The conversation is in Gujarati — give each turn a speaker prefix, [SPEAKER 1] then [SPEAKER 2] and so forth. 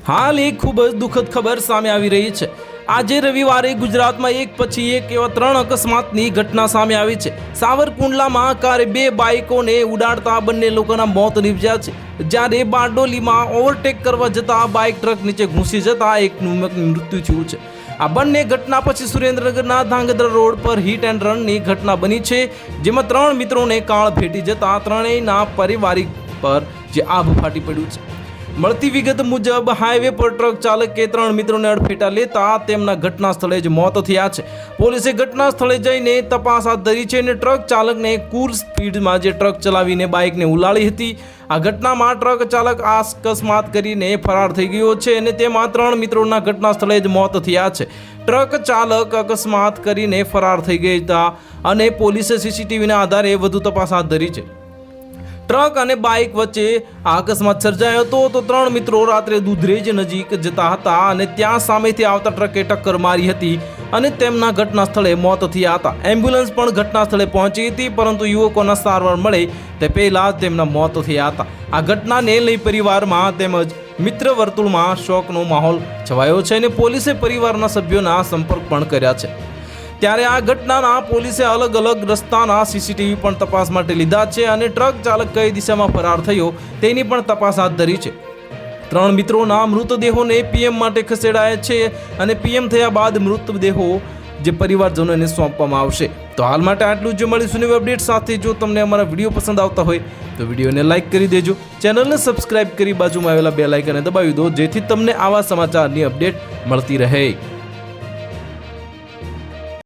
[SPEAKER 1] હાલ એક ખૂબ જ દુઃખદ ખબર સામે આવી રહી છે। આજે રવિવારે ગુજરાતમાં એક પછી એક એવા 3 અકસ્માતની ઘટના સામે આવી છે। સાવરકુંડલામાં કારે 2 બાઇકોને ઉડાડતા બંને લોકોના મોત નીપજ્યા છે, જ્યારે બારડોલીમાં ઓવરટેક કરવા જતા બાઇક ટ્રક નીચે ઘૂસી જતા એકનું મૃત્યુ થયું છે। આ બંને ઘટના પછી સુરેન્દ્રનગરના ધાંગધ્રા રોડ પર હિટ એન્ડ રનની ઘટના બની છે, જેમાં 3 મિત્રોને કાળ ભેટી જતા ત્રણેયના પારિવારિક પર જે આભ ફાટી પડ્યું છે। મળતી વિગત મુજબ હાઈવે પર ટ્રક ચાલકે 3 મિત્રોને અડફેટા લેતા તેમના ઘટના સ્થળે જ મોત થયા છે। પોલીસે ઘટના સ્થળે જઈને તપાસ હાથ ધરી છે અને ટ્રક ચાલકને કુલ સ્પીડમાં જે ટ્રક ચલાવીને બાઇકને ઉલાળી હતી। આ ઘટનામાં ટ્રક ચાલક અકસ્માત કરીને ફરાર થઈ ગયો છે અને તેમાં 3 મિત્રોના ઘટના સ્થળે જ મોત થયા છે। ટ્રક ચાલક અકસ્માત કરીને ફરાર થઈ ગયા હતા અને પોલીસે સીસીટીવીના આધારે વધુ તપાસ હાથ ધરી છે। ટ્રક અને બાઇક વચ્ચે આ અકસ્માત સર્જાયો હતો તો 3 મિત્રો રાત્રે દુધરેજ નજીક જતા હતા અને ત્યાં સામેથી આવતા ટ્રકે ટક્કર મારી હતી અને તેમના ઘટના સ્થળે મોત થયા હતા। એમ્બ્યુલન્સ પણ ઘટના સ્થળે પહોંચી હતી, પરંતુ યુવકોના સારવાર મળે તે પહેલા જ તેમના મોત થયા હતા। આ ઘટનાને લઈ પરિવારમાં તેમજ મિત્ર વર્તુળમાં શોકનો માહોલ છવાયો છે અને પોલીસે પરિવારના સભ્યોના સંપર્ક પણ કર્યા છે। ત્યારે આ ઘટનાના પોલીસે અલગ અલગ રસ્તાના સીસીટીવી પણ તપાસ માટે લીધા છે અને ટ્રક ચાલક કઈ દિશામાં ફરાર થયો તેની પણ તપાસ હાથ ધરી છે। 3 મિત્રોના મૃતદેહોને પીએમ માટે ખસેડાયા છે અને પીએમ થયા બાદ મૃતદેહો જે પરિવારજનોને સોંપવામાં આવશે। તો હાલ માટે આટલું જ। મળીશું નવી અપડેટ સાથે। જો તમને અમારા વિડીયો પસંદ આવતા હોય તો વિડીયોને લાઇક કરી દેજો, ચેનલને સબસ્ક્રાઇબ કરી બાજુમાં આવેલા બેલ આઇકનને દબાવી દો, જેથી તમને આવા સમાચારની અપડેટ મળતી રહે।